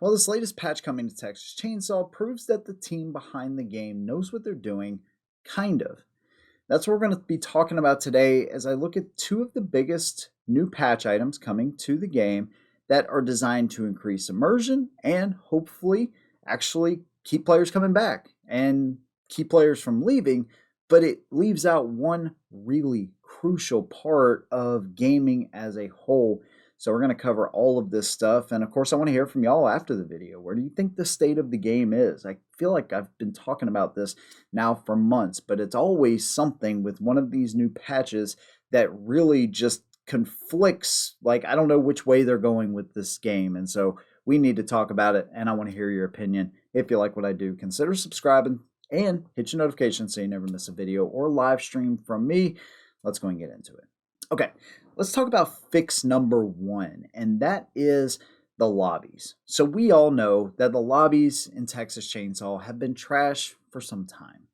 Well, this latest patch coming to Texas Chainsaw proves that the team behind the game knows what they're doing, kind of. That's what we're going to be talking about today as I look at two of the biggest new patch items coming to the game that are designed to increase immersion and hopefully actually keep players coming back and keep players from leaving. But it leaves out one really crucial part of gaming as a whole. So we're going to cover all of this stuff. And of course, I want to hear from y'all after the video. Where do you think the state of the game is? I feel like I've been talking about this now for months, but it's always something with one of these new patches that really just conflicts. Like, I don't know which way they're going with this game. And so we need to talk about it. And I want to hear your opinion. If you like what I do, consider subscribing and hit your notifications so you never miss a video or live stream from me. Let's go and get into it. Okay, let's talk about fix number one, and that is the lobbies. So we all know that the lobbies in Texas Chainsaw have been trash for some time.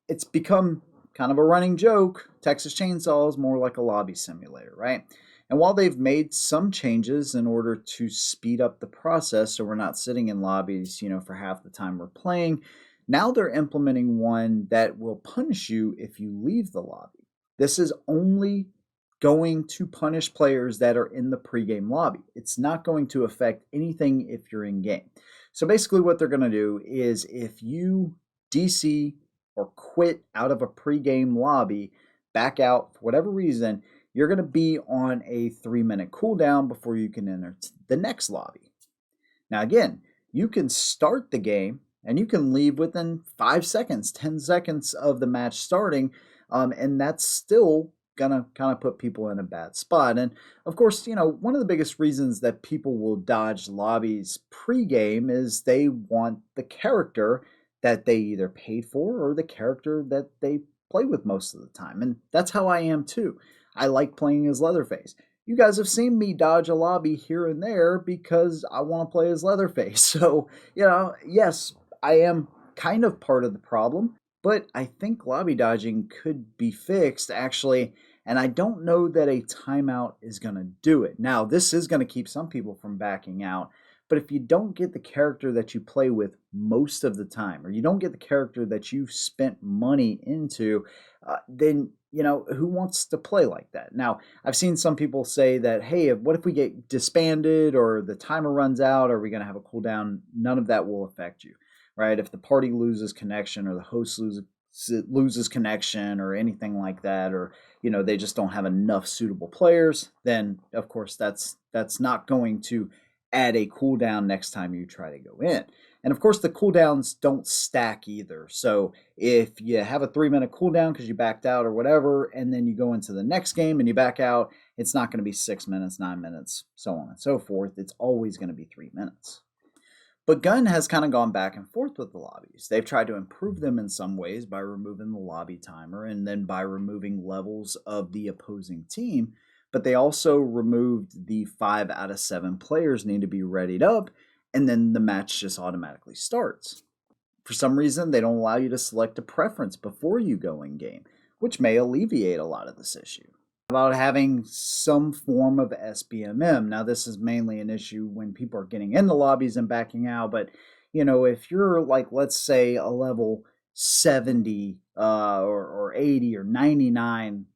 It's become kind of a running joke. Texas Chainsaw is more like a lobby simulator, right? And while they've made some changes in order to speed up the process so we're not sitting in lobbies, for half the time we're playing, now they're implementing one that will punish you if you leave the lobby. This is only going to punish players that are in the pregame lobby. It's not going to affect anything if you're in game. So basically what they're going to do is if you DC or quit out of a pregame lobby, back out for whatever reason, you're going to be on a 3-minute cooldown before you can enter the next lobby. Now, again, you can start the game and you can leave within 5 seconds, 10 seconds of the match starting, and that's still going to kind of put people in a bad spot. And of course, one of the biggest reasons that people will dodge lobbies pregame is they want the character that they either paid for or the character that they play with most of the time. And that's how I am too. I like playing as Leatherface. You guys have seen me dodge a lobby here and there because I want to play as Leatherface. So, yes, I am kind of part of the problem, but I think lobby dodging could be fixed actually, and I don't know that a timeout is going to do it. Now, this is going to keep some people from backing out, but if you don't get the character that you play with most of the time, or you don't get the character that you've spent money into, then who wants to play like that? Now, I've seen some people say that, hey, what if we get disbanded or the timer runs out? Are we going to have a cooldown? None of that will affect you, right? If the party loses connection or the host loses connection or anything like that, or they just don't have enough suitable players, then of course that's not going to add a cooldown next time you try to go in. And of course, the cooldowns don't stack either. So if you have a 3-minute cooldown because you backed out or whatever, and then you go into the next game and you back out, it's not going to be 6 minutes, 9 minutes, so on and so forth. It's always going to be 3 minutes. But Gun has kind of gone back and forth with the lobbies. They've tried to improve them in some ways by removing the lobby timer and then by removing levels of the opposing team. But they also removed the 5 out of 7 players need to be readied up, and then the match just automatically starts. For some reason, they don't allow you to select a preference before you go in game, which may alleviate a lot of this issue. About having some form of SBMM. Now, this is mainly an issue when people are getting in the lobbies and backing out, but if you're like, let's say, a level 70 or 80 or 99,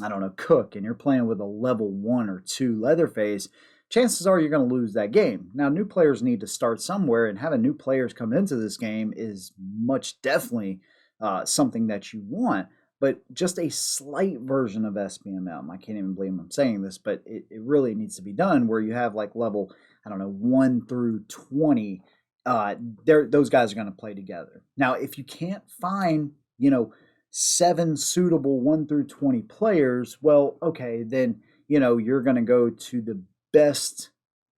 I don't know, cook, and you're playing with a level 1 or 2 Leatherface, chances are you're going to lose that game. Now, new players need to start somewhere, and having new players come into this game is much definitely something that you want, but just a slight version of SBMM. I can't even believe I'm saying this, but it really needs to be done where you have like level, 1 through 20. Those guys are going to play together. Now, if you can't find, 7 suitable 1 through 20 players, well, okay, then, you're going to go to the best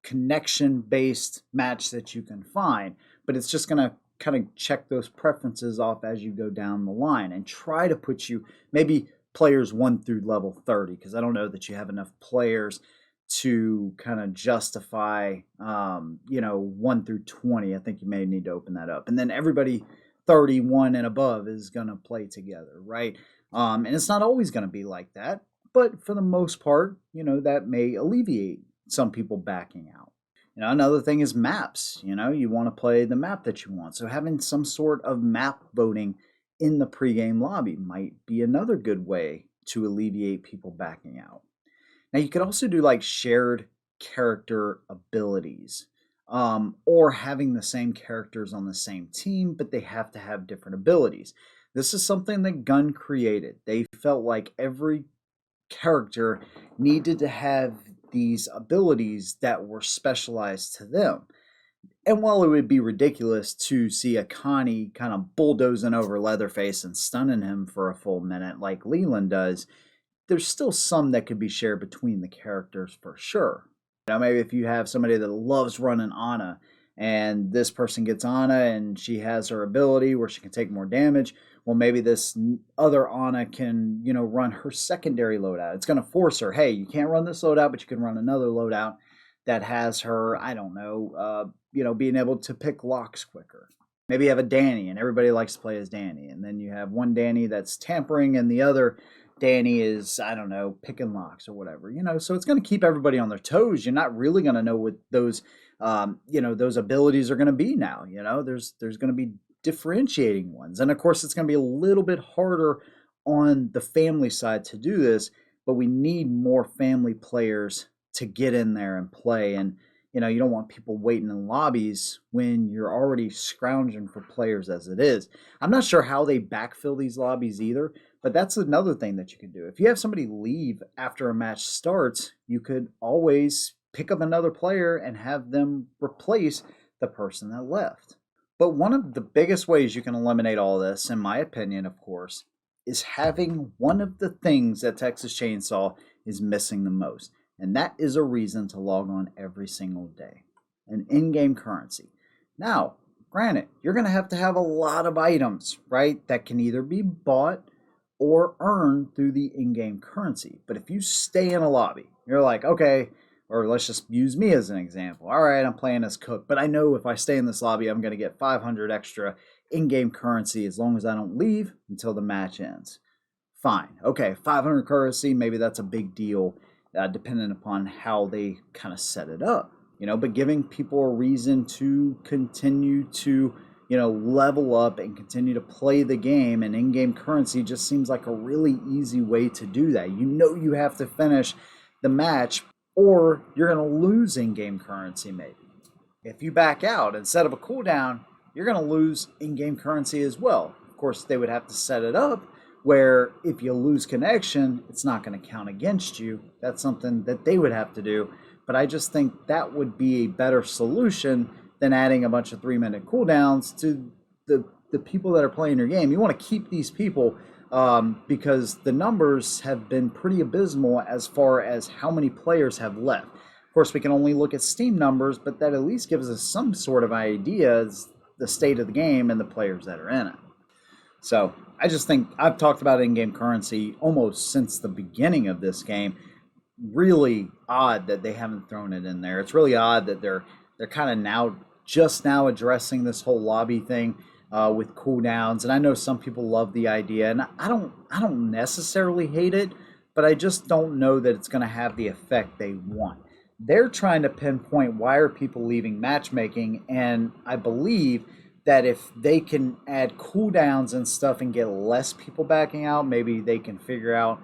connection-based match that you can find, but it's just going to kind of check those preferences off as you go down the line and try to put you maybe players 1 through level 30, because I don't know that you have enough players to kind of justify 1 through 20. I think you may need to open that up, and then everybody 31 and above is going to play together, right? And it's not always going to be like that, but for the most part, that may alleviate some people backing out. Another thing is maps. You want to play the map that you want. So having some sort of map voting in the pregame lobby might be another good way to alleviate people backing out. Now, you could also do like shared character abilities, or having the same characters on the same team, but they have to have different abilities. This is something that Gun created. They felt like every character needed to have these abilities that were specialized to them. And while it would be ridiculous to see a Connie kind of bulldozing over Leatherface and stunning him for a full minute like Leland does, there's still some that could be shared between the characters for sure. Maybe if you have somebody that loves running Ana and this person gets Ana and she has her ability where she can take more damage, well, maybe this other Ana can, run her secondary loadout. It's going to force her, hey, you can't run this loadout, but you can run another loadout that has her, I don't know, being able to pick locks quicker. Maybe you have a Danny and everybody likes to play as Danny. And then you have one Danny that's tampering and the other Danny is, I don't know, picking locks or whatever, so it's going to keep everybody on their toes. You're not really going to know what those, those abilities are going to be now. There's going to be differentiating ones. And of course, it's going to be a little bit harder on the family side to do this, but we need more family players to get in there and play. And, you don't want people waiting in lobbies when you're already scrounging for players as it is. I'm not sure how they backfill these lobbies either, but that's another thing that you can do. If you have somebody leave after a match starts, you could always pick up another player and have them replace the person that left. But one of the biggest ways you can eliminate all this, in my opinion, of course, is having one of the things that Texas Chainsaw is missing the most. And that is a reason to log on every single day. An in-game currency. Now, granted, you're going to have a lot of items, right, that can either be bought or earned through the in-game currency. But if you stay in a lobby, you're like, okay, or let's just use me as an example. All right, I'm playing as Cook, but I know if I stay in this lobby, I'm going to get 500 extra in-game currency as long as I don't leave until the match ends. Fine. Okay, 500 currency, maybe that's a big deal, depending upon how they kind of set it up. But giving people a reason to continue to level up and continue to play the game, and in-game currency just seems like a really easy way to do that. You have to finish the match or you're going to lose in-game currency maybe. If you back out instead of a cooldown, you're going to lose in-game currency as well. Of course, they would have to set it up where if you lose connection, it's not going to count against you. That's something that they would have to do. But I just think that would be a better solution than adding a bunch of 3-minute cooldowns to the people that are playing your game. You want to keep these people because the numbers have been pretty abysmal as far as how many players have left. Of course, we can only look at Steam numbers, but that at least gives us some sort of idea as the state of the game and the players that are in it. So I just think I've talked about in-game currency almost since the beginning of this game. Really odd that they haven't thrown it in there. It's really odd that they're kind of just now addressing this whole lobby thing with cooldowns. And I know some people love the idea, and I don't necessarily hate it, but I just don't know that it's going to have the effect they want. They're trying to pinpoint why are people leaving matchmaking, and I believe that if they can add cooldowns and stuff and get less people backing out, maybe they can figure out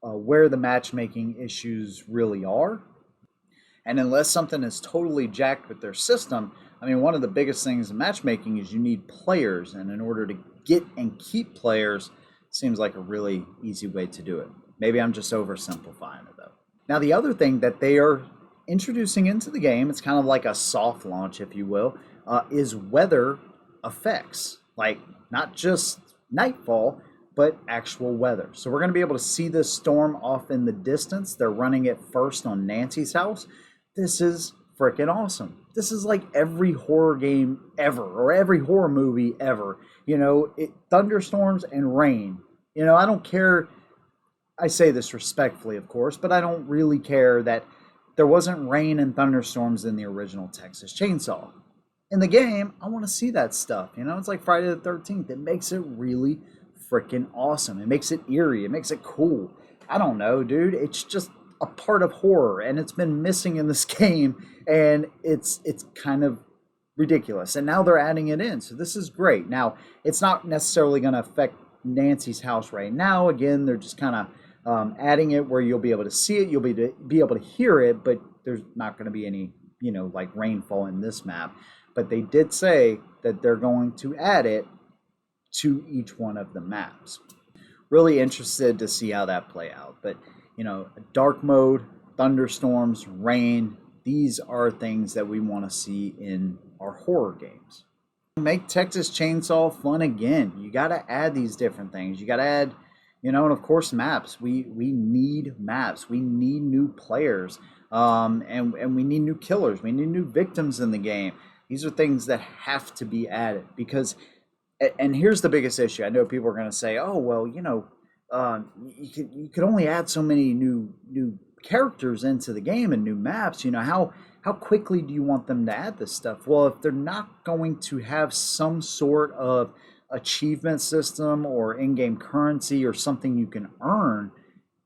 where the matchmaking issues really are. And unless something is totally jacked with their system, I mean, one of the biggest things in matchmaking is you need players, and in order to get and keep players, seems like a really easy way to do it. Maybe I'm just oversimplifying it though. Now, the other thing that they are introducing into the game, it's kind of like a soft launch, if you will, is weather effects. Like not just nightfall, but actual weather. So we're going to be able to see this storm off in the distance. They're running it first on Nancy's house. This is freaking awesome. This is like every horror game ever, or every horror movie ever. Thunderstorms and rain. I don't care. I say this respectfully, of course, but I don't really care that there wasn't rain and thunderstorms in the original Texas Chainsaw. In the game, I want to see that stuff. It's like Friday the 13th. It makes it really freaking awesome. It makes it eerie. It makes it cool. I don't know, dude. It's just a part of horror, and it's been missing in this game, and it's kind of ridiculous. And now they're adding it in, so this is great. Now, it's not necessarily going to affect Nancy's house right now. Again, they're just kind of adding it where you'll be able to see it, you'll be able to hear it, but there's not going to be any, like rainfall in this map. But they did say that they're going to add it to each one of the maps. Really interested to see how that play out. But dark mode, thunderstorms, rain, these are things that we want to see in our horror games. Make Texas Chainsaw fun again. You got to add these different things. You got to add, and of course maps. We need maps. We need new players, and we need new killers. We need new victims in the game. These are things that have to be added because, and here's the biggest issue. I know people are going to say, "Oh, well, you could only add so many new characters into the game and new maps. How quickly do you want them to add this stuff?" Well, if they're not going to have some sort of achievement system or in-game currency or something you can earn,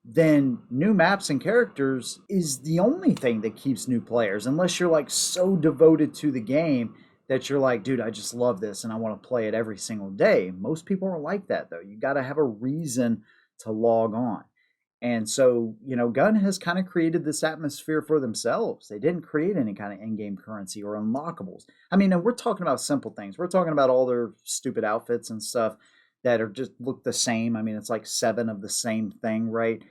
then new maps and characters is the only thing that keeps new players, unless you're like so devoted to the game that you're like, dude, I just love this and I want to play it every single day. Most people are like that, though. You got to have a reason to log on. And so, Gun has kind of created this atmosphere for themselves. They didn't create any kind of in-game currency or unlockables. I mean, and we're talking about simple things. We're talking about all their stupid outfits and stuff that are just look the same. I mean, it's like 7 of the same thing, right?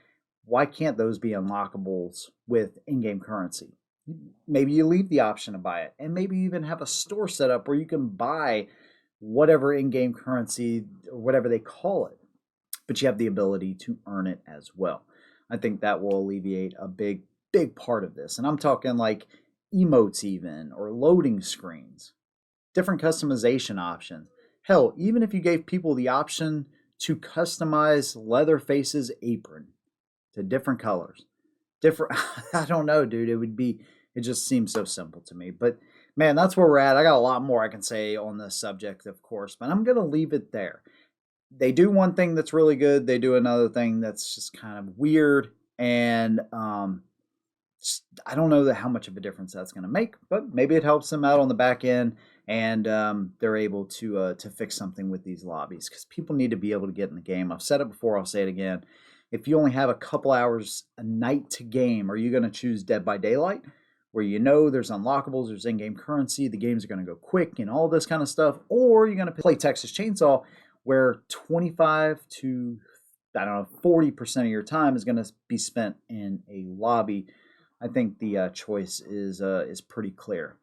Why can't those be unlockables with in-game currency? Maybe you leave the option to buy it, and maybe you even have a store set up where you can buy whatever in-game currency or whatever they call it, but you have the ability to earn it as well. I think that will alleviate a big part of this. And I'm talking like emotes even, or loading screens, different customization options. Hell, even if you gave people the option to customize Leatherface's apron to different colors. I don't know, dude. It just seems so simple to me. But man, that's where we're at. I got a lot more I can say on this subject, of course, but I'm going to leave it there. They do one thing that's really good. They do another thing that's just kind of weird. And I don't know how much of a difference that's going to make, but maybe it helps them out on the back end, and they're able to fix something with these lobbies, because people need to be able to get in the game. I've said it before. I'll say it again. If you only have a couple hours a night to game, are you going to choose Dead by Daylight, where there's unlockables, there's in-game currency, the games are going to go quick and all this kind of stuff, or you're going to play Texas Chainsaw, where 25 to 40% of your time is going to be spent in a lobby? I think the choice is pretty clear.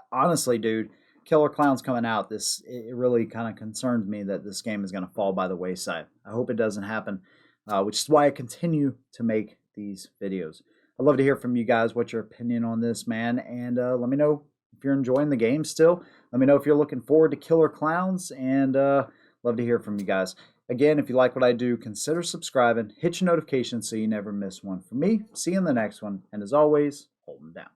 Honestly, dude, Killer Clowns coming out, it really kind of concerns me that this game is going to fall by the wayside. I hope it doesn't happen, which is why I continue to make these videos. I'd love to hear from you guys. What's your opinion on this, man? And let me know if you're enjoying the game still. Let me know if you're looking forward to Killer Clowns, and love to hear from you guys. Again, if you like what I do, consider subscribing, hit your notifications so you never miss one from me. See you in the next one, and as always, hold them down.